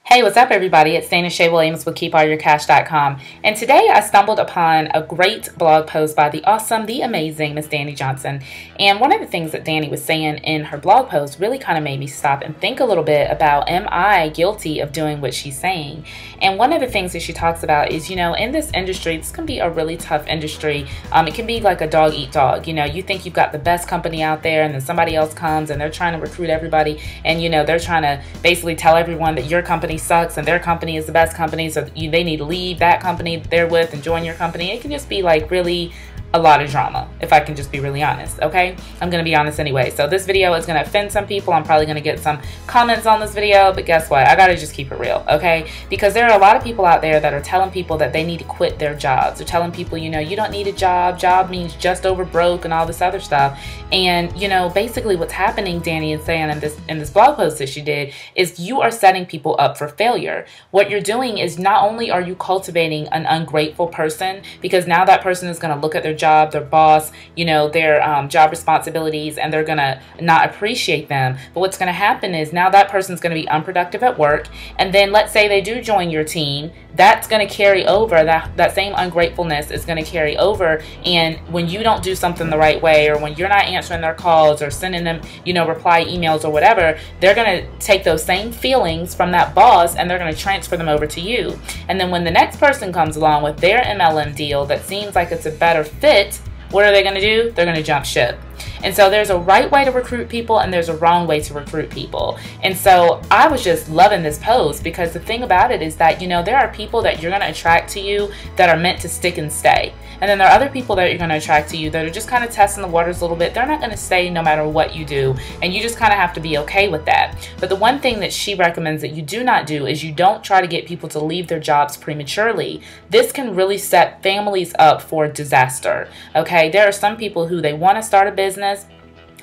Hey, what's up everybody? It's Dana Shay Williams with KeepAllYourCash.com, and today I stumbled upon a great blog post by the awesome, the amazing Miss Dani Johnson. And one of the things that Dani was saying in her blog post really kind of made me stop and think a little bit about, am I guilty of doing what she's saying? And one of the things that she talks about is, in this industry, this can be a really tough industry. It can be like a dog eat dog. You think you've got the best company out there, and then somebody else comes and they're trying to recruit everybody, and they're trying to basically tell everyone that your company sucks and their company is the best company, so they need to leave that company they're with and join your company. It can just be like really a lot of drama, if I can just be really honest. Okay, I'm gonna be honest anyway. So this video is gonna offend some people. I'm probably gonna get some comments on this video, but guess what? I gotta just keep it real, okay? Because there are a lot of people out there that are telling people that they need to quit their jobs. They're telling people, you don't need a job. Job means just over broke and all this other stuff. And basically what's happening, Dani is saying in this blog post that she did, is you are setting people up for failure. What you're doing is not only are you cultivating an ungrateful person, because now that person is gonna look at their job, their boss, their job responsibilities, and they're gonna not appreciate them. But what's gonna happen is now that person's gonna be unproductive at work, and then let's say they do join your team, that's gonna carry over, that same ungratefulness is gonna carry over, and when you don't do something the right way, or when you're not answering their calls or sending them, reply emails or whatever, they're gonna take those same feelings from that boss and they're gonna transfer them over to you. And then when the next person comes along with their MLM deal that seems like it's a better fit, what are they going to do? They're going to jump ship. And so there's a right way to recruit people and there's a wrong way to recruit people. And so I was just loving this post, because the thing about it is that, there are people that you're going to attract to you that are meant to stick and stay. And then there are other people that you're going to attract to you that are just kind of testing the waters a little bit. They're not going to stay no matter what you do. And you just kind of have to be okay with that. But the one thing that she recommends that you do not do is you don't try to get people to leave their jobs prematurely. This can really set families up for disaster. Okay, there are some people who they want to start a business,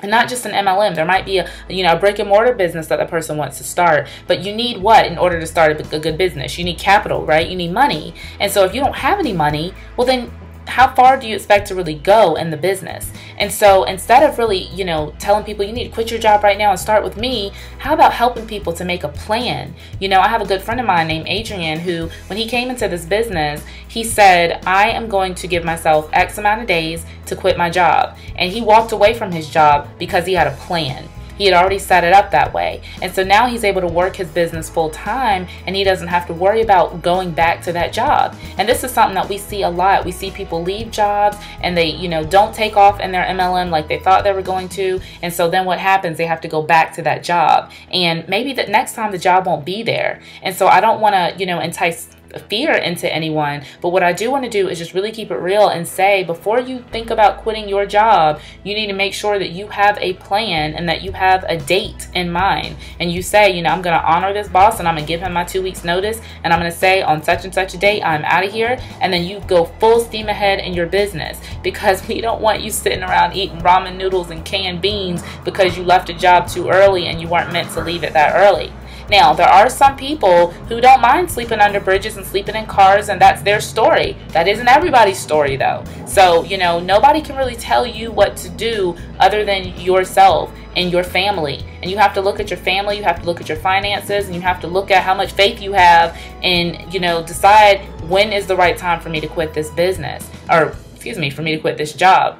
and not just an MLM. There might be a brick and mortar business that the person wants to start, but you need what in order to start a good business? You need capital, right? You need money. And so if you don't have any money, well then how far do you expect to really go in the business? And so instead of really, telling people you need to quit your job right now and start with me, how about helping people to make a plan? I have a good friend of mine named Adrian who, when he came into this business, he said, I am going to give myself X amount of days to quit my job. And he walked away from his job because he had a plan. He had already set it up that way. And so now he's able to work his business full time, and he doesn't have to worry about going back to that job. And this is something that we see a lot. We see people leave jobs and they, don't take off in their MLM like they thought they were going to. And so then what happens? They have to go back to that job. And maybe the next time the job won't be there. And so I don't want to, entice fear into anyone, but what I do want to do is just really keep it real and say, before you think about quitting your job, you need to make sure that you have a plan and that you have a date in mind, and you say, I'm going to honor this boss and I'm going to give him my 2 weeks notice, and I'm going to say on such and such a date I'm out of here, and then you go full steam ahead in your business, because we don't want you sitting around eating ramen noodles and canned beans because you left a job too early and you weren't meant to leave it that early. Now, there are some people who don't mind sleeping under bridges and sleeping in cars, and that's their story. That isn't everybody's story, though. So, nobody can really tell you what to do other than yourself and your family. And you have to look at your family, you have to look at your finances, and you have to look at how much faith you have, and, decide when is the right time for me to quit this business, or, excuse me, for me to quit this job.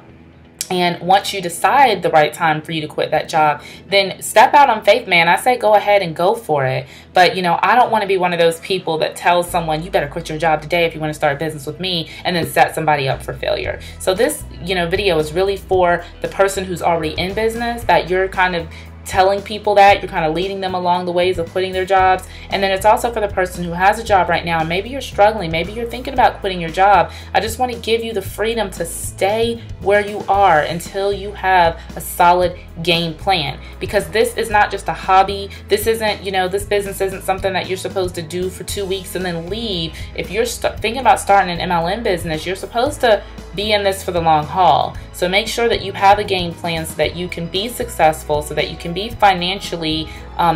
And once you decide the right time for you to quit that job, then step out on faith, man. I say go ahead and go for it. But, I don't want to be one of those people that tells someone, you better quit your job today if you want to start a business with me, and then set somebody up for failure. So this, video is really for the person who's already in business, that you're kind of telling people that you're kind of leading them along the ways of quitting their jobs. And then it's also for the person who has a job right now, and maybe you're struggling, maybe you're thinking about quitting your job. I just want to give you the freedom to stay where you are until you have a solid game plan, because this is not just a hobby. This isn't, this business isn't something that you're supposed to do for 2 weeks and then leave. If you're thinking about starting an MLM business, you're supposed to be in this for the long haul. So make sure that you have a game plan so that you can be successful, so that you can be financially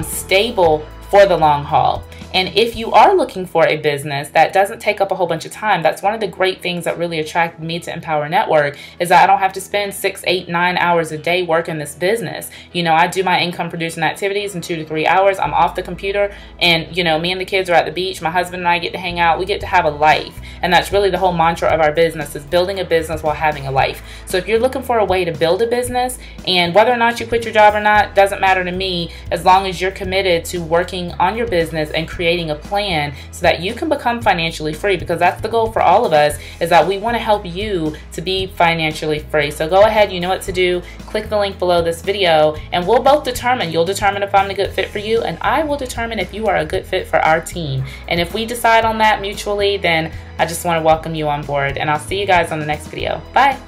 stable for the long haul. And if you are looking for a business that doesn't take up a whole bunch of time, that's one of the great things that really attracted me to Empower Network, is that I don't have to spend 6, 8, 9 hours a day working this business. You know, I do my income producing activities in 2 to 3 hours. I'm off the computer, and you know, me and the kids are at the beach. My husband and I get to hang out. We get to have a life. And that's really the whole mantra of our business, is building a business while having a life. So if you're looking for a way to build a business, and whether or not you quit your job or not doesn't matter to me, as long as you're committed to working on your business and creating a plan so that you can become financially free, because that's the goal for all of us, is that we want to help you to be financially free. So go ahead, you know what to do. Click the link below this video, and we'll both determine. You'll determine if I'm a good fit for you, and I will determine if you are a good fit for our team. And if we decide on that mutually, then I just want to welcome you on board, and I'll see you guys on the next video. Bye.